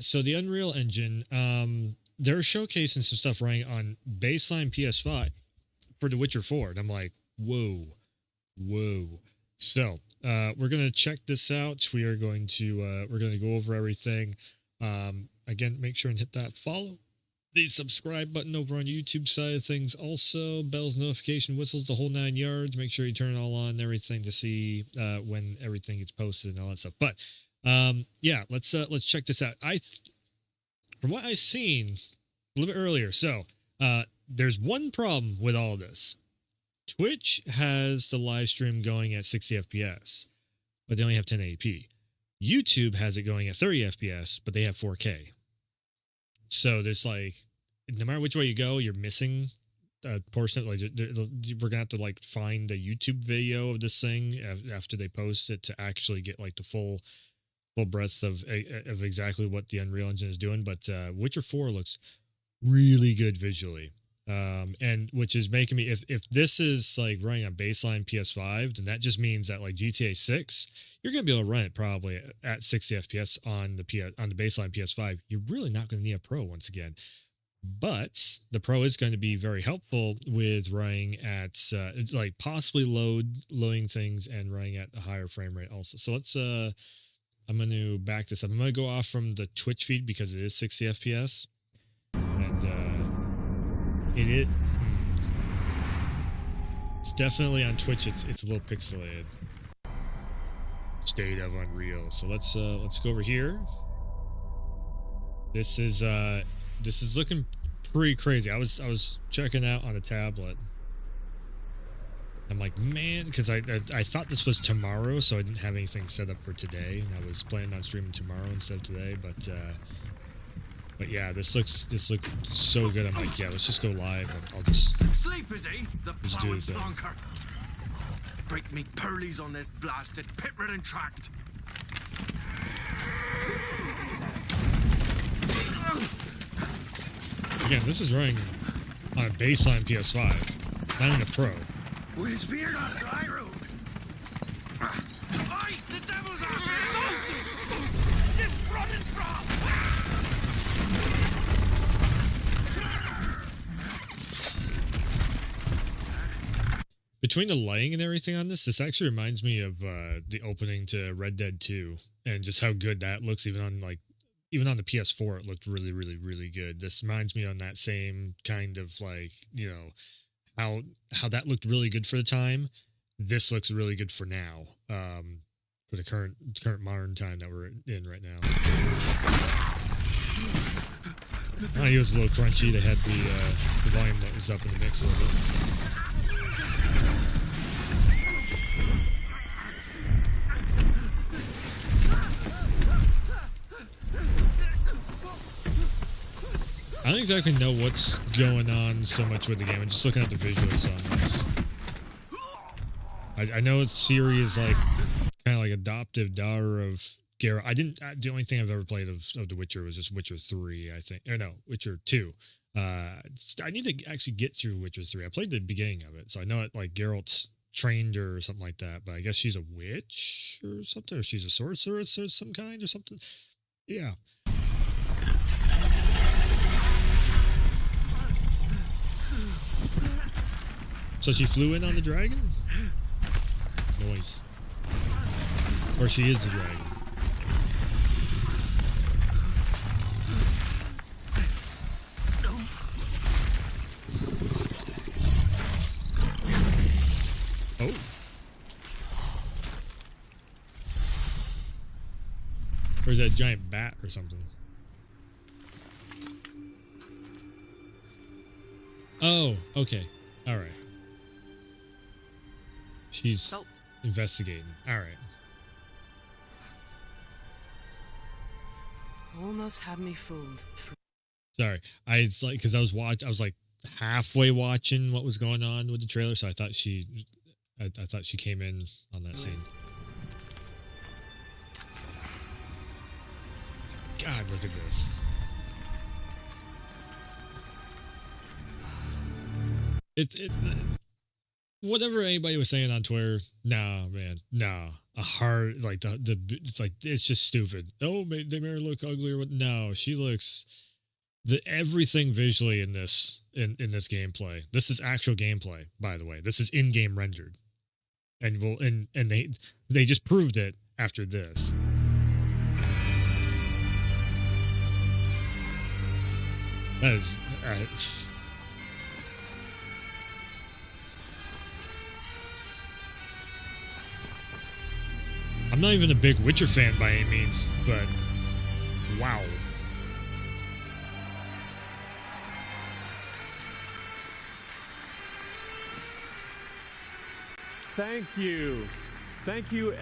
So the Unreal Engine, they're showcasing some stuff running on baseline PS5 for The Witcher 4. And I'm like, whoa, whoa. So we're gonna check this out. We're gonna go over everything. Again, make sure and hit that follow, the subscribe button over on YouTube side of things. Also, bells, notification, whistles, the whole 9 yards. Make sure you turn it all on and everything to see when everything gets posted and all that stuff. But yeah, let's check this out. From what I've seen a little bit earlier, so there's one problem with all this. Twitch has the live stream going at 60 FPS, but they only have 1080p. YouTube has it going at 30 FPS, but they have 4K. So there's like, no matter which way you go, you're missing a portion of, like, we're gonna have to like find a YouTube video of this thing after they post it to actually get like the full breadth of exactly what the Unreal Engine is doing. But Witcher 4 looks really good visually. And which is making me, if this is like running a baseline PS5, then that just means that like GTA 6, you're gonna be able to run it probably at 60 FPS on the baseline PS5. You're really not going to need a Pro once again, but the Pro is going to be very helpful with running at like possibly loading things and running at a higher frame rate also. So let's I'm going to back this up. I'm going to go off from the Twitch feed because it is 60 FPS, and it's definitely on Twitch. It's a little pixelated. State of Unreal. So let's go over here. This is looking pretty crazy. I was checking out on a tablet. I'm like, man, because I thought this was tomorrow, so I didn't have anything set up for today, and I was planning on streaming tomorrow instead of today. But yeah, this looks so good. I'm like, yeah, let's just go live. I'll just sleep, is he? The just do the thing. Bonker. Break me pearlies on this blasted pit-ridden tract. Again, this is running on a baseline PS5, not in a Pro. We veered on dry road. Oi, the devil's after you! Just running from! Between the lighting and everything on this actually reminds me of the opening to Red Dead 2, and just how good that looks. Even on the PS4, it looked really, really, really good. This reminds me on that same kind of like, you know, how that looked really good for the time. This looks really good for now, for the current modern time that we're in right now. It was a little crunchy. They had the volume that was up in the mix a little bit. I don't exactly know what's going on so much with the game. I'm just looking at the visuals on this. I know Ciri is like kind of like adoptive daughter of Geralt. The only thing I've ever played of The Witcher was just Witcher 3, I think. Or no, Witcher 2. I need to actually get through Witcher 3. I played the beginning of it, so I know it like Geralt's trained her or something like that, but I guess she's a witch or something, or she's a sorceress of some kind or something. Yeah. So she flew in on the dragon? Noise. Or she is the dragon. Oh. Or is that a giant bat or something? Oh, okay. All right. She's investigating. All right. Almost had me fooled. Sorry, it's like because I was like halfway watching what was going on with the trailer, so I thought she came in on that scene. God, look at this. whatever anybody was saying on Twitter, no, man, no. A hard like the it's like it's just stupid. Oh, they made her look ugly or what? No, she looks everything visually in this in this gameplay. This is actual gameplay, by the way. This is in-game rendered, and they just proved it after this. That is. I'm not even a big Witcher fan by any means, but wow. Thank you. Thank you.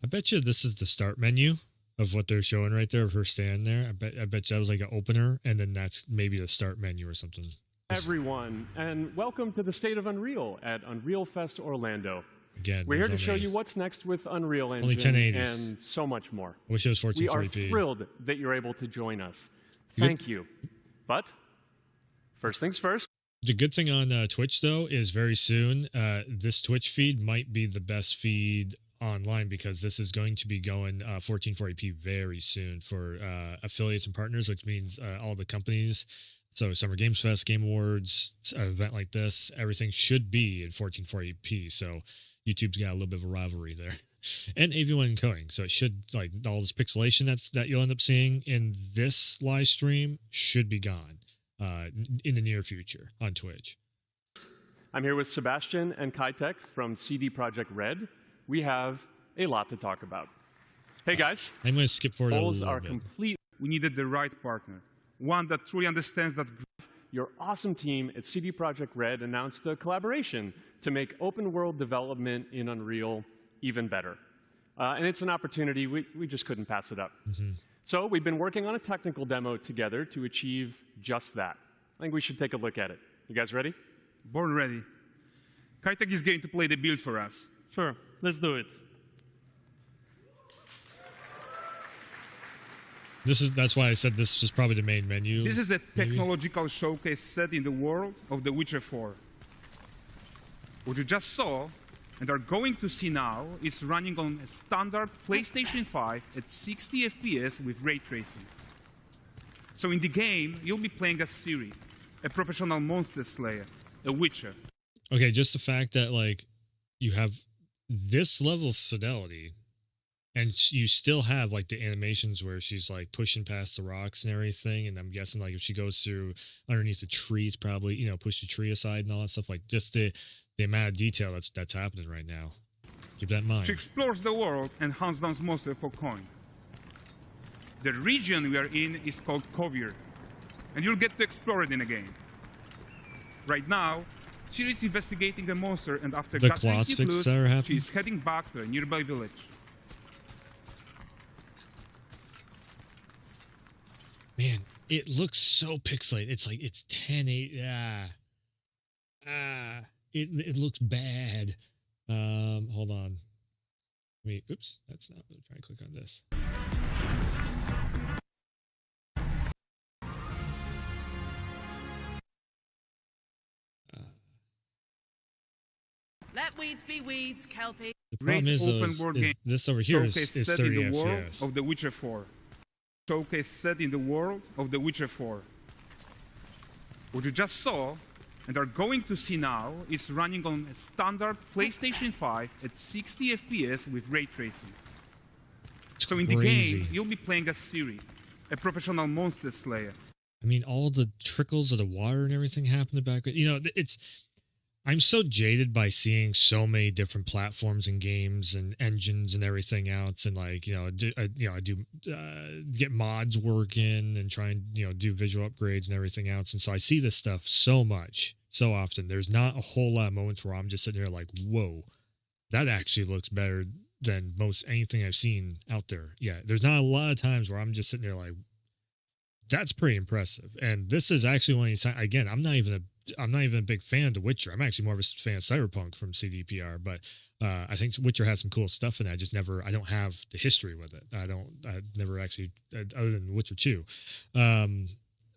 I bet you this is the start menu of what they're showing right there of her stand there. I bet you that was like an opener, and then that's maybe the start menu or something. Everyone, and welcome to the State of Unreal at Unreal Fest Orlando. Again, we're here to show you what's next with Unreal Engine only 1080 and so much more. I wish it was 1440p. We are thrilled that you're able to join us. Thank you. But first things first. The good thing on Twitch, though, is very soon, this Twitch feed might be the best feed online because this is going to be going 1440p very soon for affiliates and partners, which means all the companies. So Summer Games Fest, Game Awards, an event like this, everything should be in 1440p. So YouTube's got a little bit of a rivalry there. And AV1 encoding. So it should, like, all this pixelation that you'll end up seeing in this live stream should be gone in the near future on Twitch. I'm here with Sebastian and Kitek from CD Projekt Red. We have a lot to talk about. Hey, guys. I'm going to skip forward a goals little are bit. complete. We needed the right partner, one that truly understands that. Your awesome team at CD Projekt Red announced a collaboration to make open world development in Unreal even better. And it's an opportunity, we just couldn't pass it up. Mm-hmm. So we've been working on a technical demo together to achieve just that. I think we should take a look at it. You guys ready? Born ready. Kitek is going to play the build for us. Sure, let's do it. That's why I said this was probably the main menu. This is a maybe? technological showcase set in the world of The Witcher 4. What you just saw and are going to see now is running on a standard PlayStation 5 at 60 FPS with ray tracing. So in the game, you'll be playing as Ciri, a professional monster slayer, a witcher. Okay, just the fact that, like, you have this level of fidelity and you still have, like, the animations where she's, like, pushing past the rocks and everything, and I'm guessing, like, if she goes through underneath the trees, probably, you know, push the tree aside and all that stuff, like, just the amount of detail that's happening right now. Keep that in mind. She explores the world and hunts down monsters for coin. The region we are in is called Kovir, and you'll get to explore it in a game. Right now, Ciri is investigating a monster, and after The gathering claws key fix clues, that are happening? she's heading back to a nearby village. Man, it looks so pixelated. It's like it's 1080. It looks bad. Hold on. Wait, oops, that's not. I'm trying to click on this. Let weeds be weeds, Kelpie. The problem Great is, though, open world is game. this over here is Showcase set 30 in the world FPS. of The Witcher 4. Showcase set in the world of The Witcher 4. What you just saw and are going to see now is running on a standard PlayStation 5 at 60 FPS with ray tracing. It's So in the crazy. game, you'll be playing as Ciri, a professional monster slayer. I mean, all the trickles of the water and everything happen in the background. You know, I'm so jaded by seeing so many different platforms and games and engines and everything else, and like, I do get mods working and try and do visual upgrades and everything else, and so I see this stuff so much, so often. There's not a whole lot of moments where I'm just sitting there like, whoa, that actually looks better than most anything I've seen out there. Yeah, there's not a lot of times where I'm just sitting there like, that's pretty impressive. And this is actually one of these times, again, I'm not even a big fan of The Witcher. I'm actually more of a fan of Cyberpunk from CDPR, but I think Witcher has some cool stuff in it. I don't have the history with it. I've never actually, other than Witcher 2.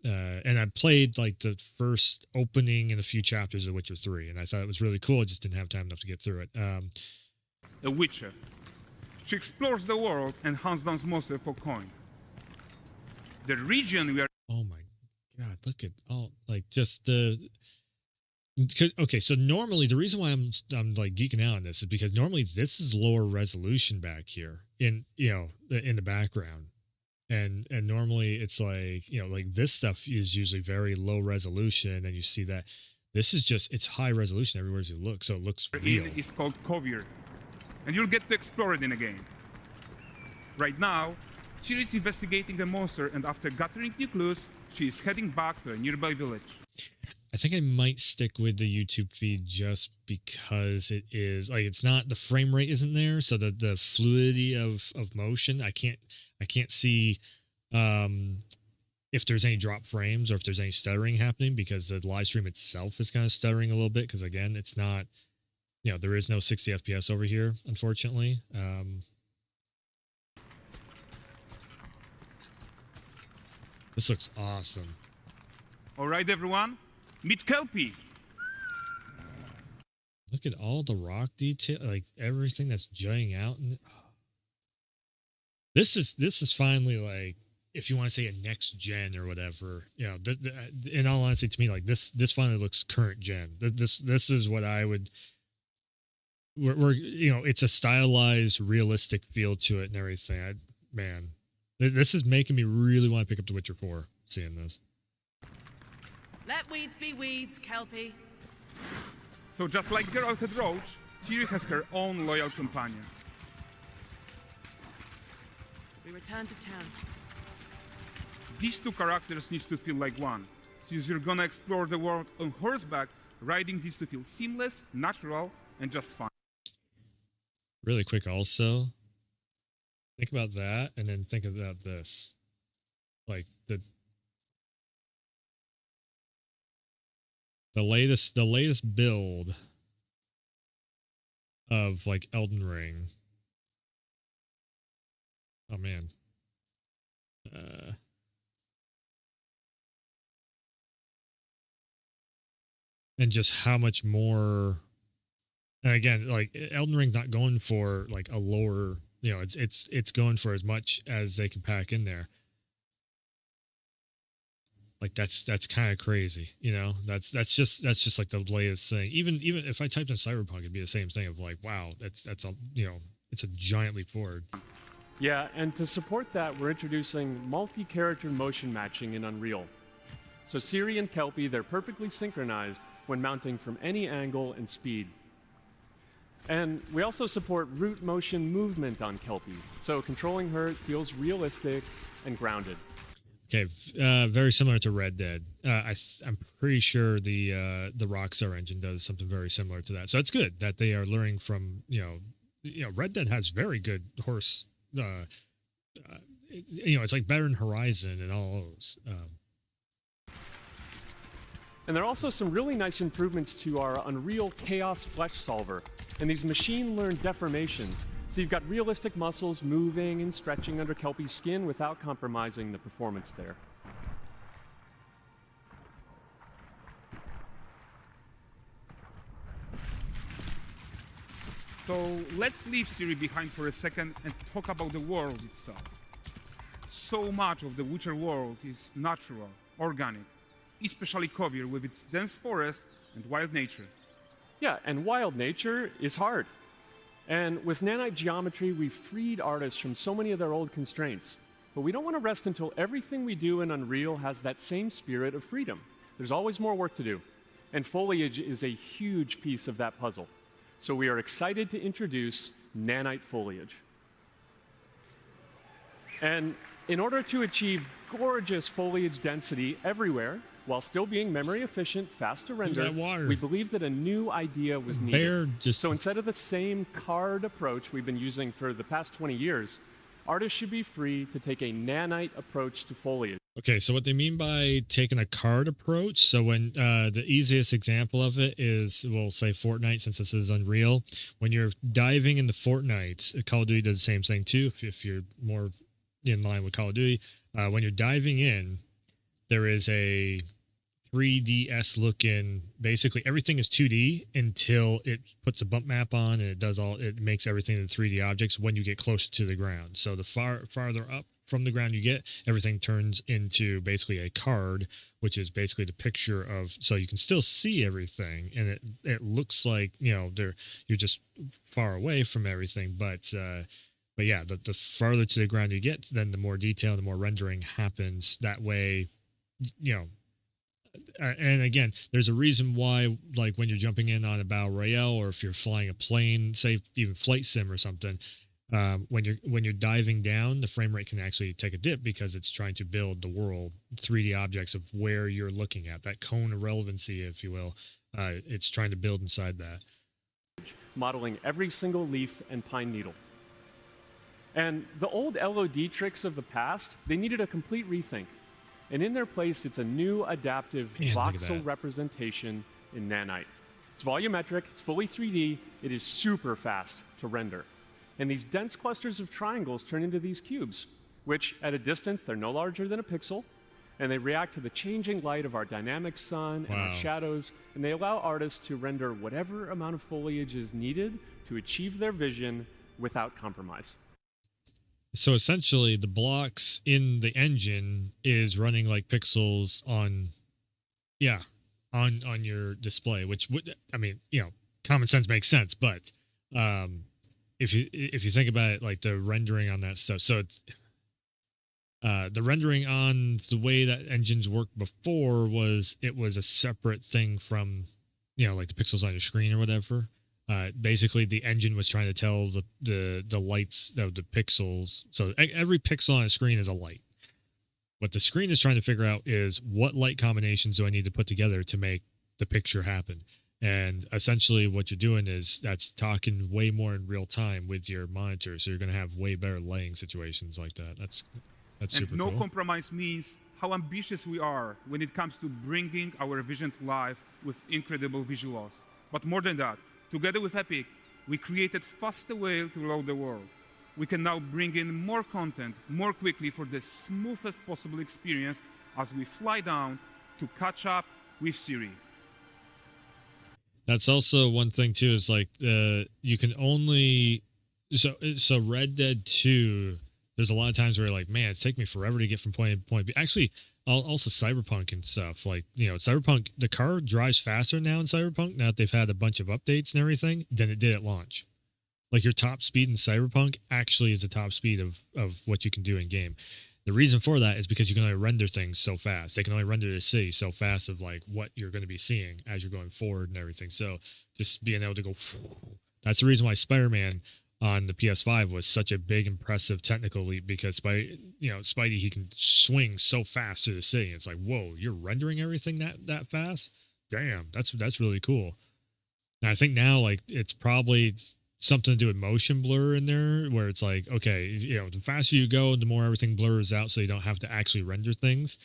and I played like the first opening and a few chapters of Witcher 3, and I thought it was really cool. I just didn't have time enough to get through it. A witcher. She explores the world and hunts down monsters for coin. The region we are Oh my god! Look at all like just the. Okay, so normally the reason why I'm like geeking out on this is because normally this is lower resolution back here in in the background, and normally it's like like this stuff is usually very low resolution, and you see that this is just it's high resolution everywhere you look, so it looks real. in is called Kovir, and you'll get to explore it in a game. Right now, Ciri is investigating the monster, and after gathering new clues, she is heading back to a nearby village. I think I might stick with the YouTube feed just because it is like it's not the frame rate isn't there, so the fluidity of motion I can't see if there's any drop frames or if there's any stuttering happening, because the live stream itself is kind of stuttering a little bit because again it's not there is no 60 FPS over here, unfortunately. This looks awesome. All right, everyone, meet Kelpie. Look at all the rock detail, like everything that's jutting out. And this is finally like, if you want to say a next gen or whatever, in all honesty, to me, like this finally looks current gen. This is what I would. We're it's a stylized, realistic feel to it and everything. This is making me really want to pick up The Witcher 4. Seeing this. Let weeds be weeds, Kelpie. So just like Geralt had Roach, Ciri has her own loyal companion. We return to town. These two characters need to feel like one. Since you're gonna explore the world on horseback, riding needs to feel seamless, natural, and just fun. Really quick also, think about that and then think about this. Like the latest build of like Elden Ring. Oh man. And just how much more, and again, like Elden Ring's not going for like a lower, it's going for as much as they can pack in there. Like that's kind of crazy, That's just like the latest thing. Even if I typed in Cyberpunk, it'd be the same thing of like, wow, that's a it's a giant leap forward. Yeah, and to support that, we're introducing multi-character motion matching in Unreal. So Ciri and Kelpie, they're perfectly synchronized when mounting from any angle and speed. And we also support root motion movement on Kelpie, so controlling her feels realistic and grounded. Okay, very similar to Red Dead. I'm pretty sure the Rockstar engine does something very similar to that. So it's good that they are learning from Red Dead has very good horse. It's like better than Horizon and all those. And there are also some really nice improvements to our Unreal Chaos Flesh Solver and these machine-learned deformations. So you've got realistic muscles moving and stretching under Kelpie's skin without compromising the performance there. So let's leave Ciri behind for a second and talk about the world itself. So much of the Witcher world is natural, organic, especially Kovir with its dense forest and wild nature. Yeah, and wild nature is hard. And with nanite geometry, we've freed artists from so many of their old constraints. But we don't want to rest until everything we do in Unreal has that same spirit of freedom. There's always more work to do. And foliage is a huge piece of that puzzle. So we are excited to introduce nanite foliage. And in order to achieve gorgeous foliage density everywhere, while still being memory efficient, fast to render, we believe that a new idea was needed. So instead of the same card approach we've been using for the past 20 years, artists should be free to take a nanite approach to foliage. Okay, so what they mean by taking a card approach, so when the easiest example of it is, we'll say Fortnite, since this is Unreal. When you're diving into Fortnite, Call of Duty does the same thing too, if you're more in line with Call of Duty. When you're diving in, there is a 3DS looking. Basically, everything is 2D until it puts a bump map on, and it makes everything into 3D objects when you get closer to the ground. So the farther up from the ground you get, everything turns into basically a card, which is basically the picture of. So you can still see everything, and it looks like you're just far away from everything, but yeah, the farther to the ground you get, then the more detail, the more rendering happens. That way, and again, there's a reason why, like when you're jumping in on a battle royale, or if you're flying a plane, say even flight sim or something, when you're diving down, the frame rate can actually take a dip because it's trying to build the world, 3D objects of where you're looking at, that cone of relevancy, if you will. It's trying to build inside that. Modeling every single leaf and pine needle. And the old LOD tricks of the past, they needed a complete rethink. And in their place, it's a new adaptive voxel representation in Nanite. It's volumetric, it's fully 3D, it is super fast to render. And these dense clusters of triangles turn into these cubes, which at a distance, they're no larger than a pixel, and they react to the changing light of our dynamic sun and our shadows, and they allow artists to render whatever amount of foliage is needed to achieve their vision without compromise. So essentially, the blocks in the engine is running like pixels on your display, which would, common sense makes sense. But if you think about it, like the rendering on that stuff, so it's the rendering on the way that engines worked before was a separate thing from like the pixels on your screen or whatever. Basically, the engine was trying to tell the lights of the pixels. So every pixel on a screen is a light. What the screen is trying to figure out is what light combinations do I need to put together to make the picture happen. And essentially what you're doing is that's talking way more in real time with your monitor. So you're going to have way better lighting situations like that. That's super cool. And no compromise means how ambitious we are when it comes to bringing our vision to life with incredible visuals. But more than that, together with Epic, we created faster way to load the world. We can now bring in more content more quickly for the smoothest possible experience as we fly down to catch up with Siri. That's also one thing too, is like you can only so Red Dead 2, there's a lot of times where you're like, man, it's taking me forever to get from point A to point B. Actually, also Cyberpunk and stuff. Like, Cyberpunk, the car drives faster now in Cyberpunk, now that they've had a bunch of updates and everything, than it did at launch. Like, your top speed in Cyberpunk actually is the top speed of what you can do in game. The reason for that is because you can only render things so fast. They can only render the city so fast of like what you're going to be seeing as you're going forward and everything. So just being able to go, that's the reason why Spider-Man on the PS5 was such a big, impressive technical leap, because Spidey, he can swing so fast through the city. It's like, whoa, you're rendering everything that fast? Damn, that's really cool. And I think now, like, it's probably something to do with motion blur in there, where it's like, okay, the faster you go, the more everything blurs out, so you don't have to actually render things.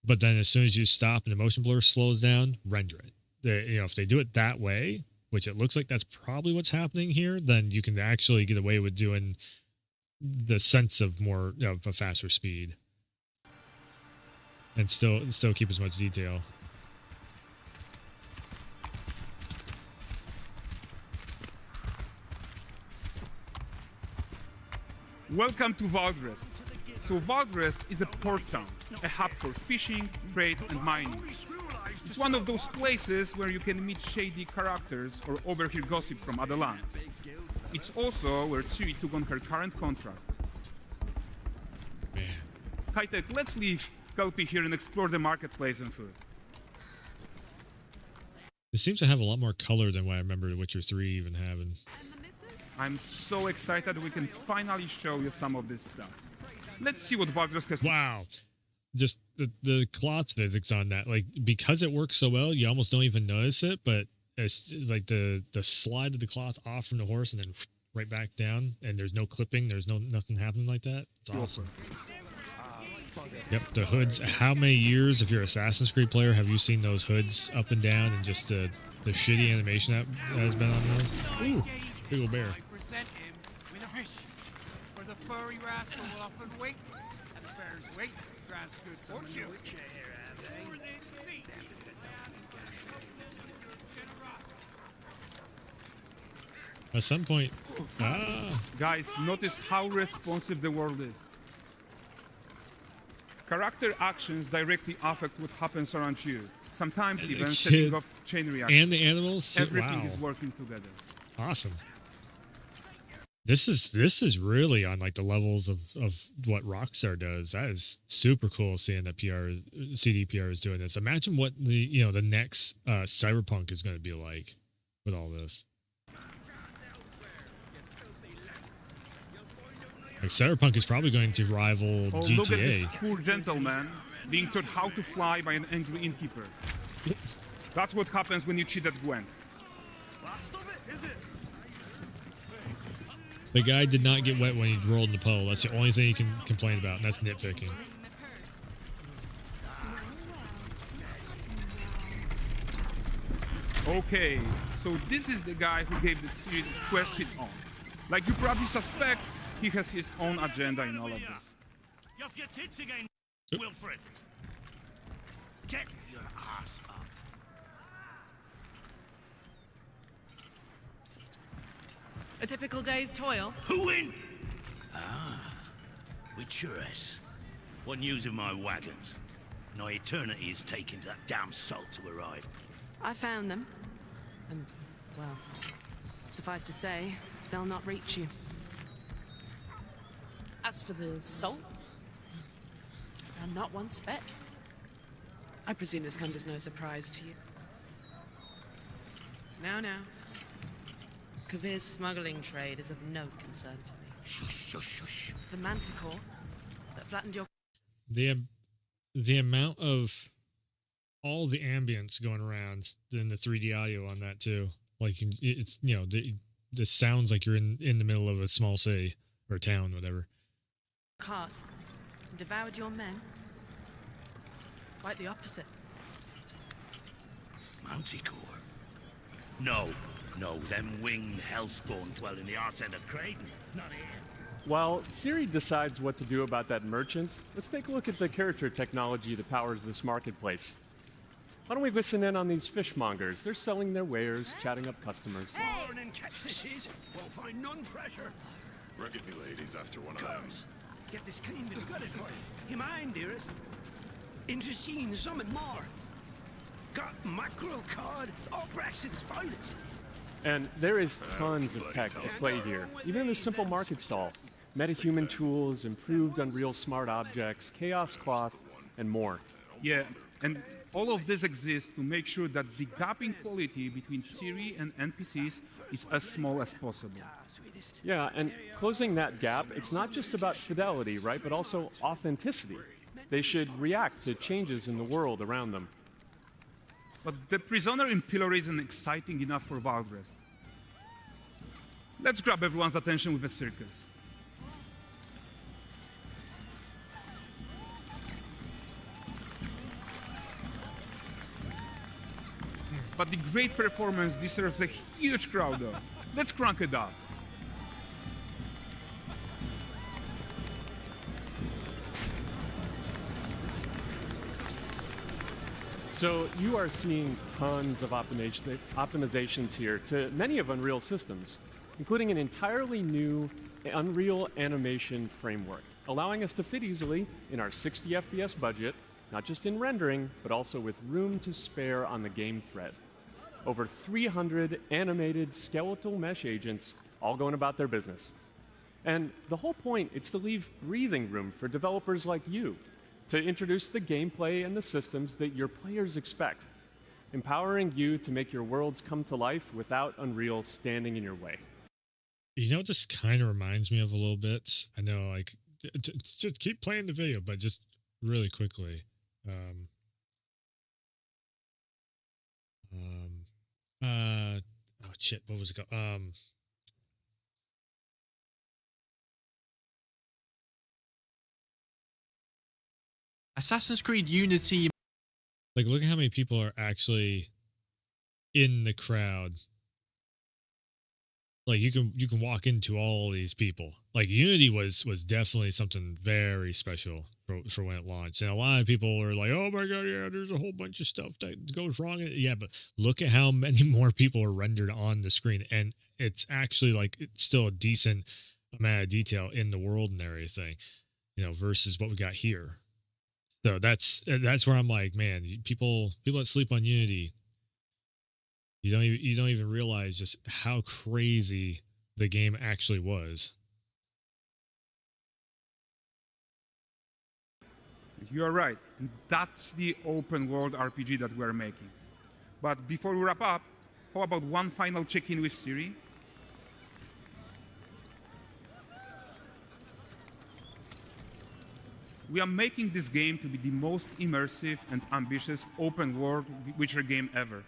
But then as soon as you stop and the motion blur slows down, render it. If they do it that way, which it looks like that's probably what's happening here, then you can actually get away with doing the sense of more of a faster speed and still keep as much detail. Welcome to Valdrest. So Valdrest is a port town, a hub for fishing, trade, and mining. It's one of those places where you can meet shady characters or overhear gossip from other lands. It's also where Ciri took on her current contract. Man. High-tech, let's leave Kelpie here and explore the marketplace and food. It seems to have a lot more color than what I remember Witcher 3 even having. I'm so excited we can finally show you some of this stuff. Let's see what Valdrest has. Wow. Just the cloth physics on that, like, because it works so well, you almost don't even notice it, but it's like the slide of the cloth off from the horse and then right back down, and there's no clipping, there's nothing happening like that. It's awesome. Yep, the hoods. How many years, if you're an Assassin's Creed player, have you seen those hoods up and down, and just the shitty animation that has been on those? Ooh, big old bear. Present him with a fish. For the furry rascal will often wait, and the bear's wait, At some point, Guys, notice how responsive the world is. Character actions directly affect what happens around you. Sometimes And the even kid- setting off chain reactions. and the animals. Everything Wow, is working together. awesome. This is really on like the levels of what Rockstar does. That is super cool seeing that CDPR is doing this. Imagine what the next Cyberpunk is going to be like with all this. Like Cyberpunk is probably going to rival Oh, look at this GTA. poor gentleman being taught how to fly by an angry innkeeper. That's what happens when you cheat at Gwent. The guy did not get wet when he rolled in the puddle. That's the only thing you can complain about, and that's nitpicking. Okay, so this is the guy who gave the series quest his own. Like you probably suspect, he has his own agenda in all of this. You're off your tits again, Wilfred. Get your ass up. A typical day's toil. Who in? Ah, Witcheress. What news of my wagons? No eternity is taking that damn salt to arrive. I found them. And, well, suffice to say, they'll not reach you. As for the salt, I found not one speck. I presume this comes as no surprise to you. Now. Kavir's smuggling trade is of no concern to me. Shush, shush, shush. The manticore that flattened your... The amount of all the ambience going around in the 3D audio on that too. Like it's this sounds like you're in the middle of a small city or town, whatever. cart and devoured your men. Quite the opposite. Manticore? No, them winged hellspawn dwell in the arse end of Creighton, not here. While Siri decides what to do about that merchant, let's take a look at the character technology that powers this marketplace. Why don't we listen in on these fishmongers? They're selling their wares, chatting up customers. Morning, catch this is. Won't find none fresher. Reckon me lady's after one of them. Comes. Get this cleaned and gutted for you. You mind, dearest? Into seeing some and more. Got mackerel cod, all Braxton's finest. And there is tons of tech at play here, even in this simple market stall. Metahuman tools, improved Unreal smart objects, chaos cloth, and more. Yeah, and all of this exists to make sure that the gap in quality between Siri and NPCs is as small as possible. Yeah, and closing that gap, it's not just about fidelity, right, but also authenticity. They should react to changes in the world around them. But the prisoner in pillory isn't exciting enough for Valdrest. Let's grab everyone's attention with a circus. But the great performance deserves a huge crowd though. Let's crank it up. So you are seeing tons of optimizations here to many of Unreal systems, including an entirely new Unreal animation framework, allowing us to fit easily in our 60 FPS budget, not just in rendering, but also with room to spare on the game thread. Over 300 animated skeletal mesh agents all going about their business. And the whole point is to leave breathing room for developers like you to introduce the gameplay and the systems that your players expect, empowering you to make your worlds come to life without Unreal standing in your way. You know what this kind of reminds me of a little bit? I know, like, just keep playing the video, but just really quickly. Oh shit, what was it called? Assassin's Creed Unity. Like, look at how many people are actually in the crowd. Like you can walk into all these people. Like Unity was definitely something very special for when it launched, and a lot of people were like, "Oh my god, yeah, there's a whole bunch of stuff that goes wrong." Yeah, but look at how many more people are rendered on the screen, and it's actually like it's still a decent amount of detail in the world and everything, versus what we got here. So that's where I'm like, man, people that sleep on Unity, you don't even realize just how crazy the game actually was. You are right. And that's the open world RPG that we're making. But before we wrap up, how about one final check-in with Siri? We are making this game to be the most immersive and ambitious open world Witcher game ever.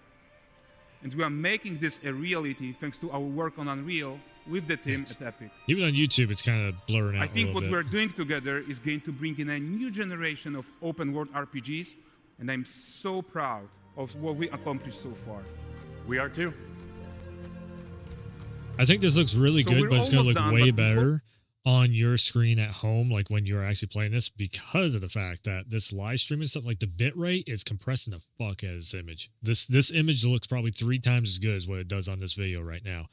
And we are making this a reality thanks to our work on Unreal with the team at Epic. Even on YouTube, it's kind of blurring out. I think what bit. we're doing together is going to bring in a new generation of open world RPGs, and I'm so proud of what we accomplished so far. We are too. I think this looks really So good, we're but it's going to almost look done, way but before- better on your screen at home, like when you're actually playing this, because of the fact that this live stream and stuff, like the bit rate is compressing the fuck out of this image. This image looks probably 3 times as good as what it does on this video right now.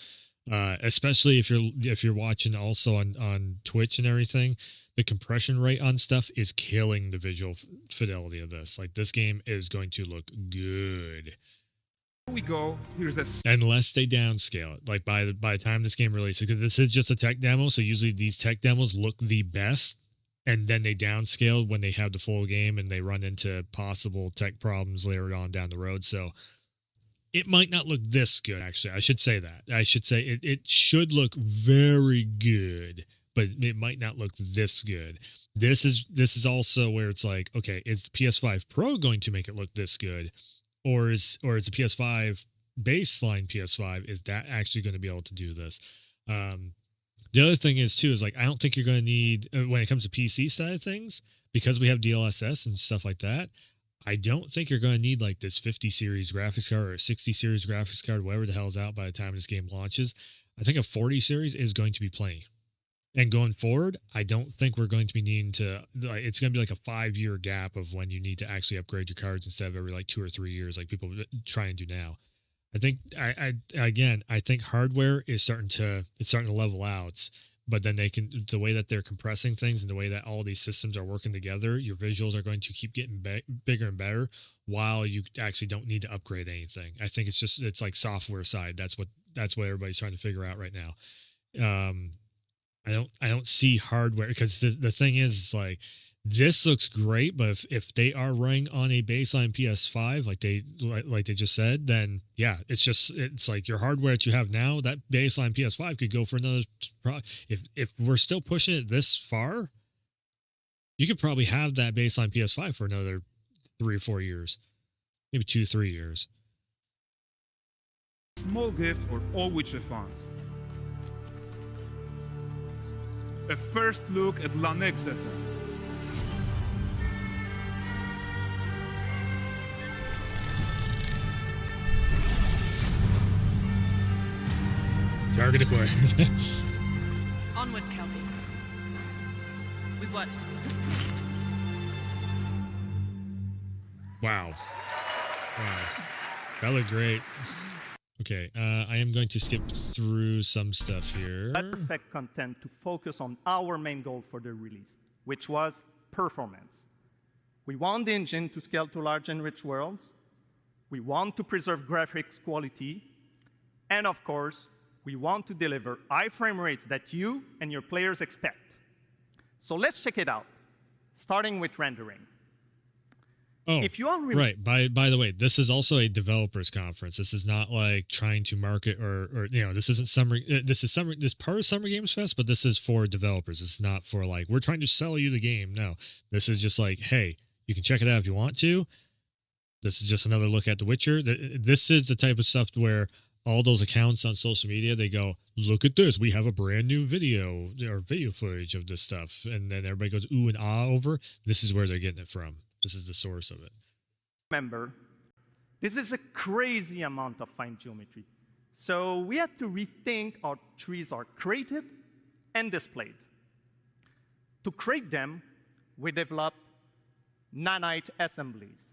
Especially if you're watching also on Twitch and everything, the compression rate on stuff is killing the visual fidelity of this. Like this game is going to look good. Here we go. Here's a Unless they downscale it, like by the time this game releases, because this is just a tech demo, so usually these tech demos look the best, and then they downscale when they have the full game and they run into possible tech problems later on down the road. So it might not look this good, actually. I should say that. I should say it should look very good, but it might not look this good. This is also where it's like, okay, is the PS5 Pro going to make it look this good? Or is the PS5 baseline PS5, is that actually going to be able to do this? The other thing is too, is like, I don't think you're going to need, when it comes to PC side of things, because we have DLSS and stuff like that, I don't think you're going to need like this 50 series graphics card or a 60 series graphics card, whatever the hell's out by the time this game launches. I think a 40 series is going to be plenty. And going forward, I don't think we're going to be needing to, like, it's going to be like a 5-year gap of when you need to actually upgrade your cards instead of every like 2 or 3 years, like people try and do now. I think, I think hardware is starting to level out, but then the way that they're compressing things and the way that all these systems are working together, your visuals are going to keep getting bigger and better while you actually don't need to upgrade anything. I think it's like software side. That's what everybody's trying to figure out right now. I don't see hardware, because the thing is like, this looks great, but if they are running on a baseline PS5 like they just said, then yeah, it's like your hardware that you have now, that baseline PS5 could go for another. If we're still pushing it this far, you could probably have that baseline PS5 for another 3 or 4 years, maybe 2-3 years. small gift for all Witcher fans. A first look at Lanexeter. Target acquired. Onward, Kelby. We've worked. Wow. That looked great. Okay, I am going to skip through some stuff here. Perfect content to focus on our main goal for the release, which was performance. We want the engine to scale to large and rich worlds. We want to preserve graphics quality. And of course, we want to deliver high frame rates that you and your players expect. So let's check it out, starting with rendering. Oh, if you all right. By the way, this is also a developers conference. This is not like trying to market or this isn't summer. This is summer. This part of Summer Games Fest, but this is for developers. It's not for like we're trying to sell you the game. No, this is just like, hey, you can check it out if you want to. This is just another look at The Witcher. This is the type of stuff where all those accounts on social media, they go, look at this. We have a brand new video or video footage of this stuff. And then everybody goes, ooh and ah over. This is where they're getting it from. This is the source of it. Remember, this is a crazy amount of fine geometry. So we had to rethink how trees are created and displayed. To create them, we developed nanite assemblies.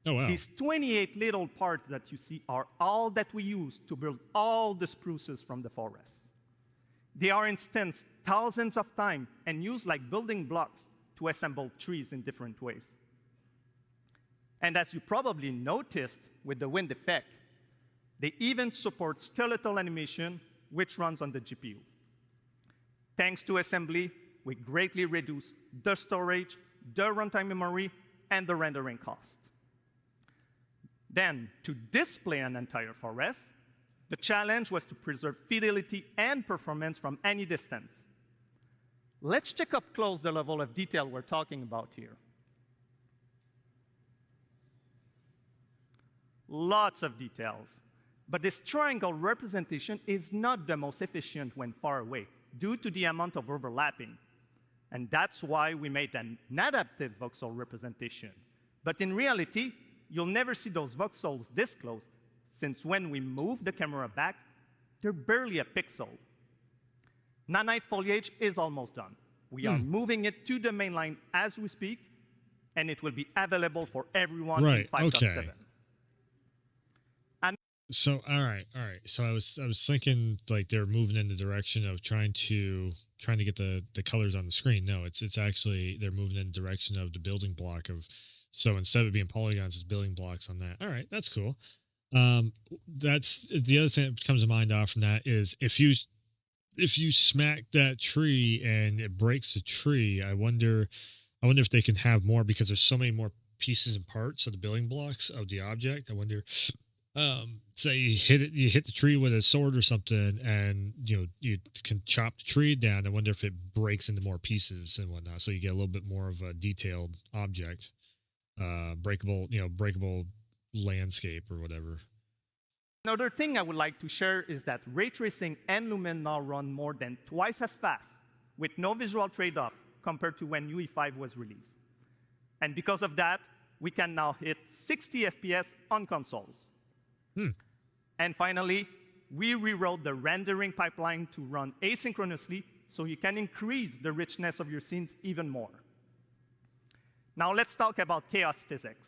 Oh, wow. These 28 little parts that you see are all that we use to build all the spruces from the forest. They are instanced thousands of times and used like building blocks to assemble trees in different ways. And as you probably noticed with the wind effect, they even support skeletal animation, which runs on the GPU. Thanks to assembly, we greatly reduce the storage, the runtime memory, and the rendering cost. Then, to display an entire forest, the challenge was to preserve fidelity and performance from any distance. Let's check up close the level of detail we're talking about here. Lots of details. But this triangle representation is not the most efficient when far away, due to the amount of overlapping. And that's why we made an adaptive voxel representation. But in reality, you'll never see those voxels this close, since when we move the camera back, they're barely a pixel. Nanite foliage is almost done. We are moving it to the main line as we speak, and it will be available for everyone in 5.7. Okay. So all right. So I was thinking like they're moving in the direction of trying to get the colors on the screen. No, it's actually they're moving in the direction of the building block of. So instead of being polygons, it's building blocks on that. All right, that's cool. That's the other thing that comes to mind off from that is if you smack that tree and it breaks the tree, I wonder if they can have more because there's so many more pieces and parts of the building blocks of the object. I wonder. Say you hit the tree with a sword or something, and you can chop the tree down. I wonder if it breaks into more pieces and whatnot, so you get a little bit more of a detailed object, breakable landscape or whatever. Another thing I would like to share is that ray tracing and Lumen now run more than twice as fast, with no visual trade-off compared to when UE5 was released. And because of that, we can now hit 60 FPS on consoles. And finally, we rewrote the rendering pipeline to run asynchronously so you can increase the richness of your scenes even more. Now let's talk about chaos physics.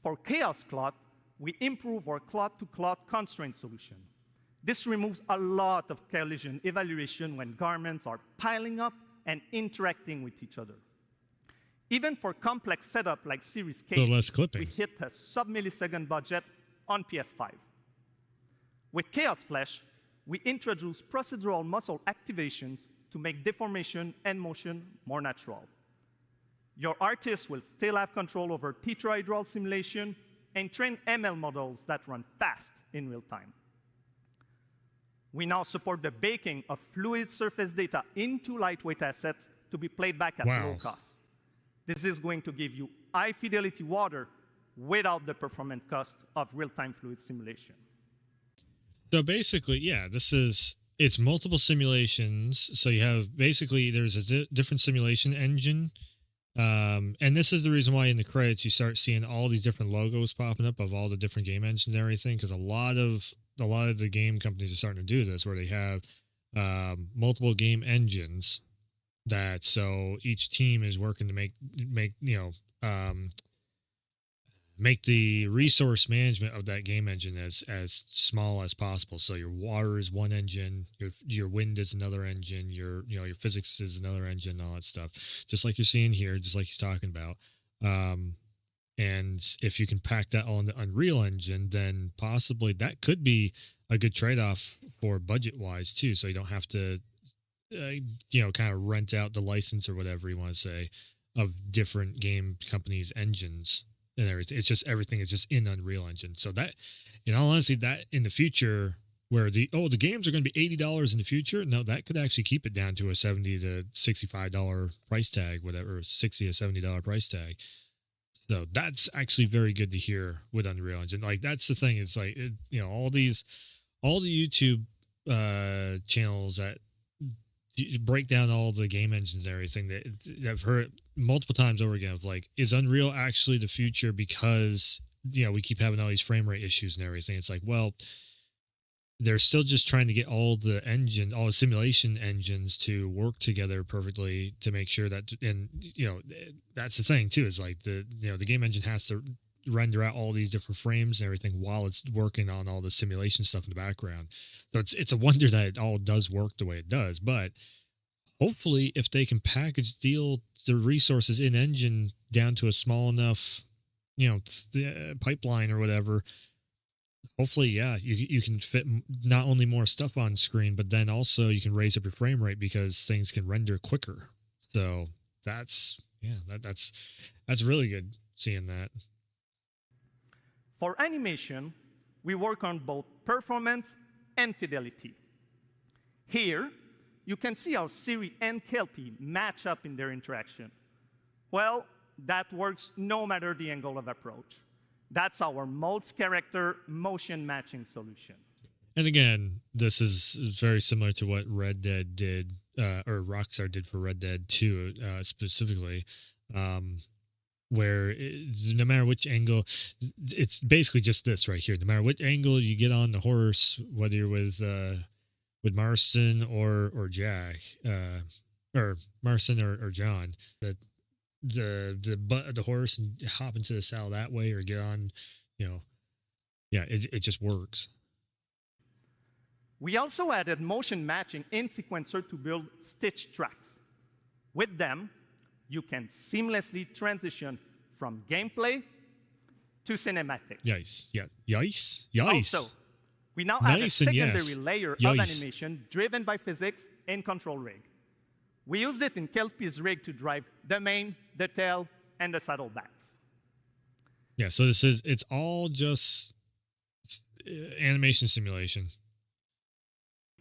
For chaos cloth, we improve our cloth-to-cloth constraint solution. This removes a lot of collision evaluation when garments are piling up and interacting with each other. Even for complex setup like Series K, we hit a sub-millisecond budget on PS5. With Chaos Flesh, we introduce procedural muscle activations to make deformation and motion more natural. Your artist will still have control over tetrahedral simulation and train ML models that run fast in real time. We now support the baking of fluid surface data into lightweight assets to be played back at low cost. This is going to give you high fidelity water without the performance cost of real-time fluid simulation. So basically, yeah, it's multiple simulations. So you have basically there's a different simulation engine. And this is the reason why in the credits you start seeing all these different logos popping up of all the different game engines and everything, because a lot of the game companies are starting to do this, where they have multiple game engines that so each team is working to make the resource management of that game engine as small as possible. So your water is one engine, your wind is another engine, your physics is another engine, all that stuff. Just like you're seeing here, just like he's talking about. And if you can pack that all in the Unreal Engine, then possibly that could be a good trade-off for budget-wise too. So you don't have to, kind of rent out the license or whatever you want to say of different game companies' engines. And everything. It's just everything is just in Unreal Engine. So that, in all honesty, that in the future, where the games are going to be $80 in the future, no, that could actually keep it down to a $70 to $65 price tag, whatever, $60 to $70 price tag. So that's actually very good to hear with Unreal Engine. Like that's the thing. It's like all the YouTube channels that break down all the game engines and everything that I've heard multiple times over again of like, is Unreal actually the future? Because we keep having all these frame rate issues and everything. It's like, well, they're still just trying to get all the simulation engines to work together perfectly to make sure that, and that's the thing too, is like the game engine has to render out all these different frames and everything while it's working on all the simulation stuff in the background. So it's a wonder that it all does work the way it does. But hopefully, if they can deal the resources in engine down to a small enough, pipeline or whatever, hopefully, yeah, you can fit not only more stuff on screen, but then also you can raise up your frame rate because things can render quicker. So that's really good seeing that. For animation, we work on both performance and fidelity. Here, you can see how Siri and Kelpie match up in their interaction. Well, that works no matter the angle of approach. That's our Mold's character motion matching solution. And again, this is very similar to what Red Dead did, or Rockstar did for Red Dead 2 specifically, where no matter which angle, it's basically just this right here. No matter what angle you get on the horse, whether you're with Marston or Jack, or Marston or John, the horse and hop into the saddle that way or get on, it just works. We also added motion matching in Sequencer to build stitch tracks. With them, you can seamlessly transition from gameplay to cinematic. Yes. Also, we now have a secondary layer of Yes. animation driven by physics in Control Rig. We used it in Kelpie's rig to drive the mane, the tail, and the saddlebacks. Yeah, so it's all just animation simulation.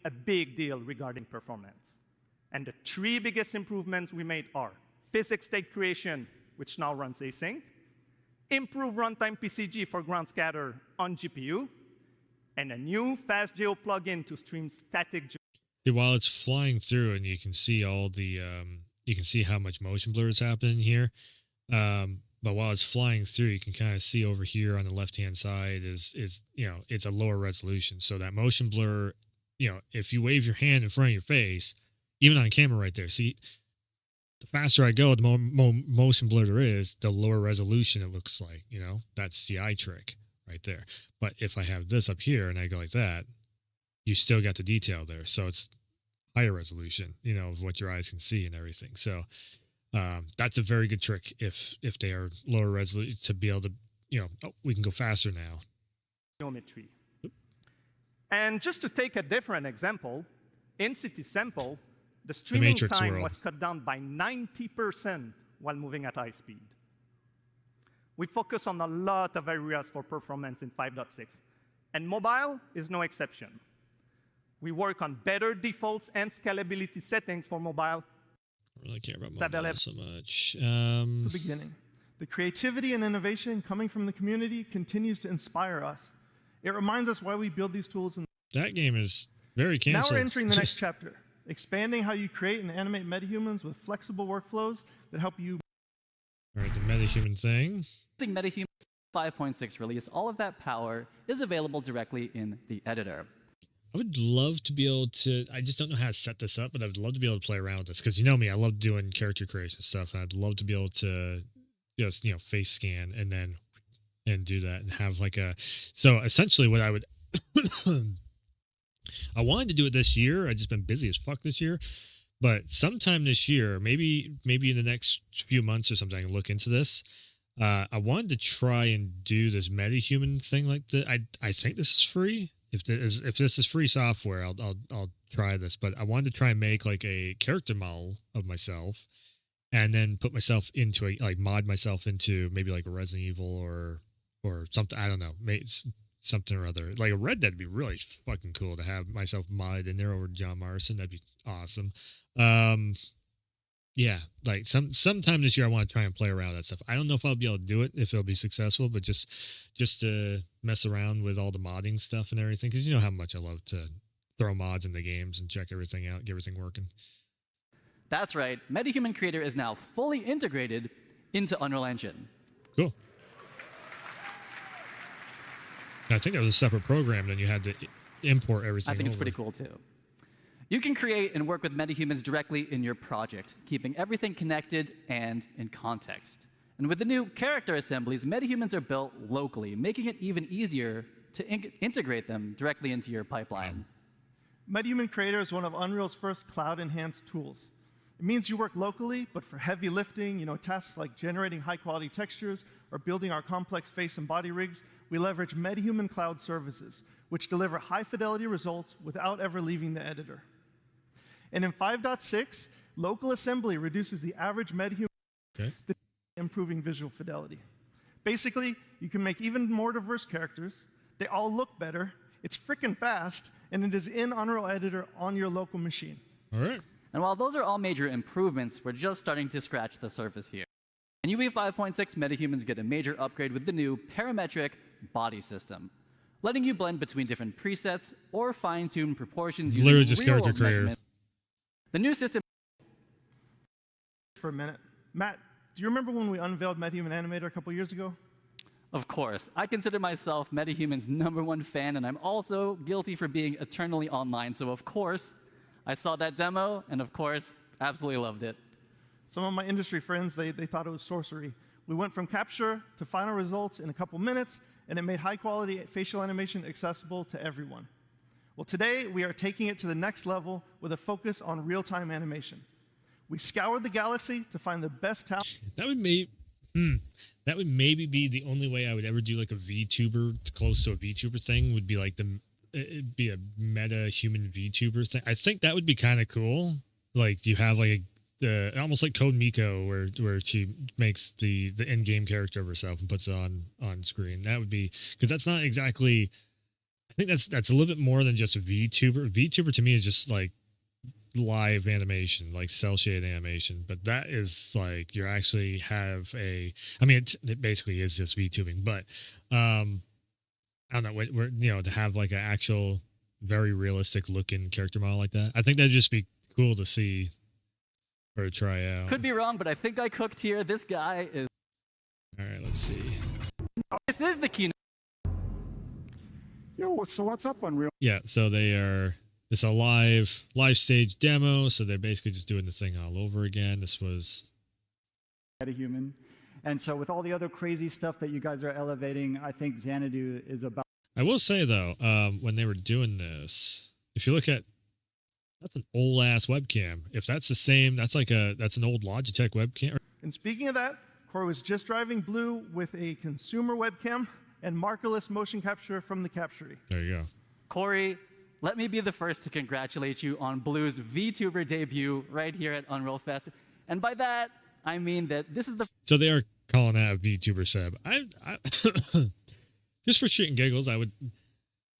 A big deal regarding performance. And the three biggest improvements we made are physics state creation, which now runs async, improve runtime PCG for ground scatter on GPU, and a new FastGeo plugin to stream static. While it's flying through, and you can see all the you can see how much motion blur is happening here. But while it's flying through, you can kind of see over here on the left-hand side is it's a lower resolution. So that motion blur, if you wave your hand in front of your face, even on camera right there, see, the faster I go, the more motion blur there is, the lower resolution it looks like. That's the eye trick right there. But if I have this up here and I go like that, you still got the detail there. So it's higher resolution, of what your eyes can see and everything. So that's a very good trick if they are lower resolution to be able to, we can go faster now. Geometry. And just to take a different example, in City Sample, the streaming time was cut down by 90% while moving at high speed. We focus on a lot of areas for performance in 5.6, and mobile is no exception. We work on better defaults and scalability settings for mobile. I really care about mobile so much. The beginning. The creativity and innovation coming from the community continues to inspire us. It reminds us why we build these tools. That game is very canceled. Now we're entering the next chapter, expanding how you create and animate metahumans with flexible workflows that help you. All right, the metahuman thing. Metahuman 5.6 release, all of that power is available directly in the editor. I would love to be able to, I just don't know how to set this up, but I would love to be able to play around with this because you know me, I love doing character creation stuff, and I'd love to be able to just, face scan and do that and have like so essentially what I would, I wanted to do it this year. I've just been busy as fuck this year, but sometime this year, maybe in the next few months or something, I can look into this. I wanted to try and do this metahuman thing like that. I think this is free. If this is free software, I'll try this. But I wanted to try and make like a character model of myself, and then put myself into mod myself into maybe like a Resident Evil or something. I don't know, maybe something or other. Like a Red Dead would be really fucking cool to have myself modded in there over John Marston. That'd be awesome. Yeah, like sometime this year I want to try and play around with that stuff. I don't know if I'll be able to do it, if it'll be successful, but just to mess around with all the modding stuff and everything, because you know how much I love to throw mods into games and check everything out, get everything working. That's right. Metahuman Creator is now fully integrated into Unreal Engine. Cool. I think that was a separate program. Then you had to import everything. I think it's over. pretty cool too. You can create and work with metahumans directly in your project, keeping everything connected and in context. And with the new character assemblies, metahumans are built locally, making it even easier to integrate them directly into your pipeline. MetaHuman Creator is one of Unreal's first cloud-enhanced tools. It means you work locally, but for heavy lifting, tasks like generating high-quality textures or building our complex face and body rigs, we leverage MetaHuman Cloud services, which deliver high-fidelity results without ever leaving the editor. And in 5.6, local assembly reduces the average MetaHuman, improving visual fidelity. Basically, you can make even more diverse characters. They all look better. It's freaking fast, and it is in Unreal Editor on your local machine. All right. And while those are all major improvements, we're just starting to scratch the surface here. In UE 5.6, metahumans get a major upgrade with the new parametric body system, letting you blend between different presets or fine-tune proportions using literally just real-world character creator. measurements. The new system. For a minute. Matt, do you remember when we unveiled MetaHuman Animator a couple years ago? Of course. I consider myself MetaHuman's #1 fan, and I'm also guilty for being eternally online. So, of course, I saw that demo, and of course, absolutely loved it. Some of my industry friends, they thought it was sorcery. We went from capture to final results in a couple minutes, and it made high-quality facial animation accessible to everyone. Well, today, we are taking it to the next level with a focus on real-time animation. We scoured the galaxy to find the best talent. That would maybe be the only way I would ever do like a VTuber, close to a VTuber thing, would be like it'd be a meta human VTuber thing. I think that would be kind of cool. Like you have like almost like Code Miko, where she makes the in-game character of herself and puts it on screen. That would be, because that's not exactly. I think that's a little bit more than just a VTuber. VTuber to me is just like live animation, like cell shade animation, but that is like you actually have it basically is just VTubing, but I don't know, to have like an actual very realistic looking character model like that, I think that'd just be cool to see or to try out. Could be wrong, but I think I cooked here. This guy is. All right, let's see. This is the keynote. Yo, so what's up, Unreal? Yeah, so it's a live stage demo, so they're basically just doing the thing all over again. This was MetaHuman. And so with all the other crazy stuff that you guys are elevating, I think Xanadu is about. I will say though, when they were doing this, if you look at, that's an old ass webcam. If that's the same, that's an old Logitech webcam. And speaking of that, Corey was just driving Blue with a consumer webcam and markerless motion capture from the Captury. There you go. Corey, let me be the first to congratulate you on Blue's VTuber debut right here at Unreal Fest. And by that, I mean that this is the. So they are calling that a VTuber sub. I just for shit and giggles, I would.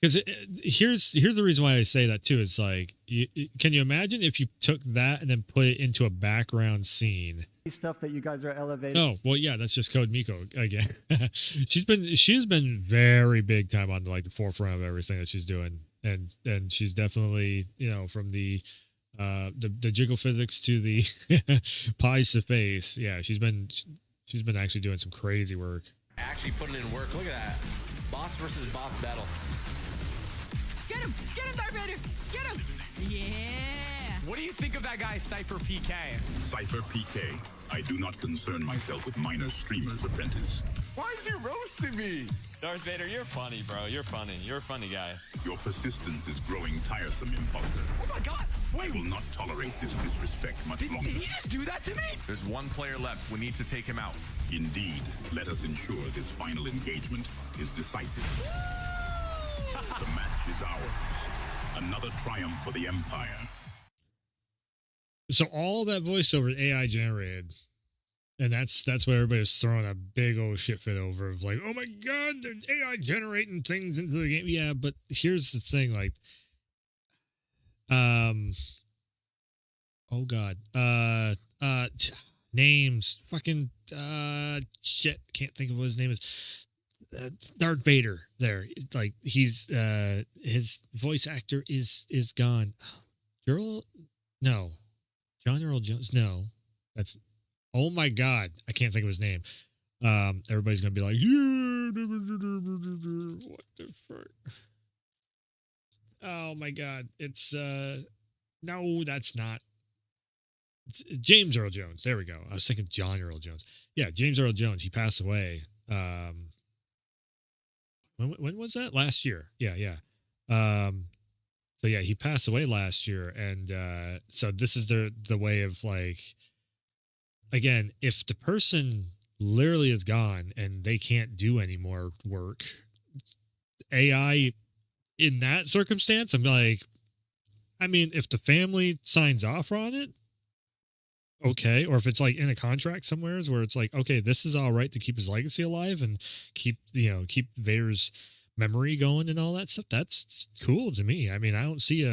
Because here's the reason why I say that too. It's like, can you imagine if you took that and then put it into a background scene? Stuff that you guys are elevating. Oh well, yeah, that's just Code Miko again. She's been very big time on like the forefront of everything that she's doing, and she's definitely, from the jiggle physics to the pies to face. Yeah, she's been actually doing some crazy work. Actually putting in work. Look at that, boss versus boss battle. Get him, Darth Vader, get him. Yeah. What do you think of that guy, Cypher PK? Cypher PK. I do not concern myself with minor streamer's apprentice. Why is he roasting me? Darth Vader, you're funny, bro. You're funny. You're a funny guy. Your persistence is growing tiresome, imposter. Oh my god! Wait. I will not tolerate this disrespect much longer. Did he just do that to me? There's one player left. We need to take him out. Indeed. Let us ensure this final engagement is decisive. The match is ours. Another triumph for the Empire. So all that voiceover AI generated, and that's what everybody was throwing a big old shit fit over of like, oh my god, they're AI generating things into the game. Yeah, but here's the thing, like, oh god, names, fucking shit, can't think of what his name is. Darth Vader. There, like he's his voice actor is gone. John Earl Jones. No, that's. Oh my god, I can't think of his name. Everybody's gonna be like, yeah, what the fuck? Oh my God. It's no, that's not James Earl Jones. There we go. I was thinking John Earl Jones. Yeah, James Earl Jones. He passed away. When was that? Last year. Yeah, yeah. So yeah, he passed away last year, and so this is the way of like, again, if the person literally is gone and they can't do any more work, AI in that circumstance, I'm like, I mean, if the family signs off on it, okay, or if it's like in a contract somewhere where it's like, okay, this is all right to keep his legacy alive and keep Vader's memory going and all that stuff, that's cool to me. I mean, I don't see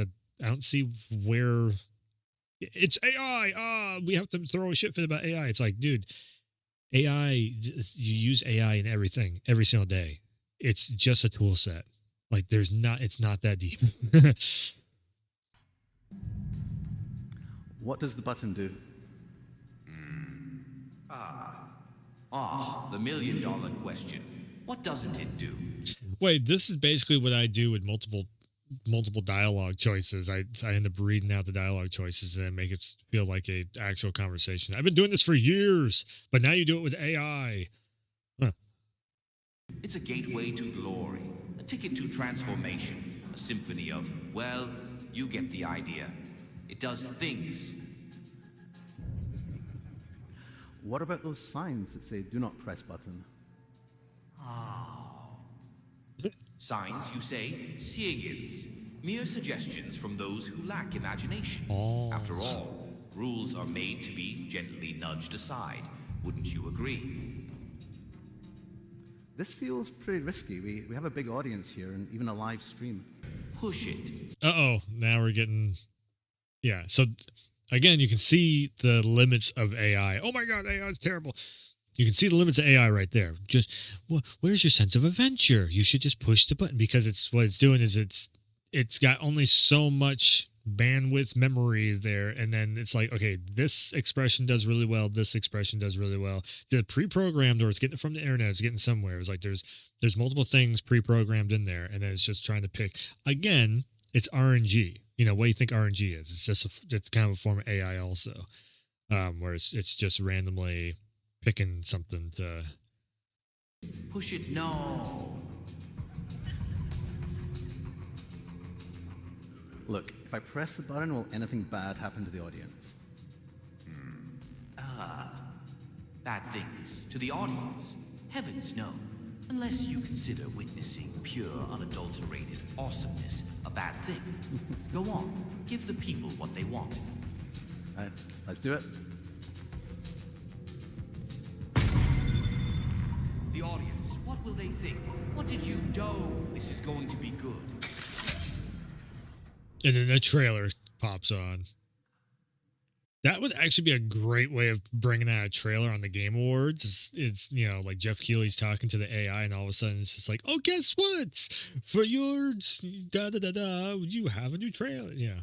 where it's AI. We have to throw a shit fit about AI. It's like, dude, AI, you use AI in everything every single day. It's just a tool set. Like it's not that deep. What does the button do? The million-dollar question. What doesn't it do? Wait, this is basically what I do with multiple dialogue choices. I end up reading out the dialogue choices and make it feel like a actual conversation. I've been doing this for years, but now you do it with AI. Huh. It's a gateway to glory, a ticket to transformation, a symphony of, well, you get the idea. It does things. What about those signs that say "Do not press button"? Signs, you say, Siegins, mere suggestions from those who lack imagination. After all, rules are made to be gently nudged aside. Wouldn't you agree? This feels pretty risky. We have a big audience here and even a live stream. Push it. Uh-oh, now we're getting... Yeah, so again, you can see the limits of AI. Oh my God, AI is terrible. You can see the limits of AI right there. Just, where's your sense of adventure? You should just push the button, because what it's doing is it's got only so much bandwidth memory there, and then it's like, okay, this expression does really well, this expression does really well. It's pre-programmed, or it's getting it from the internet, it's getting somewhere. It's like there's multiple things pre-programmed in there, and then it's just trying to pick. Again, it's RNG. What do you think RNG is? It's just it's kind of a form of AI also, where it's just randomly picking something to push it. No. Look, if I press the button, will anything bad happen to the audience? Bad things to the audience? Heavens no. Unless you consider witnessing pure, unadulterated awesomeness a bad thing. Go on, give the people what they want. All right, let's do it. The audience, what will they think? What did you do? This is going to be good. And then the trailer pops on. That would actually be a great way of bringing out a trailer on the Game Awards. It's like Jeff Keighley's talking to the AI, and all of a sudden it's just like, oh, guess what? For your da-da-da-da, you have a new trailer. Yeah.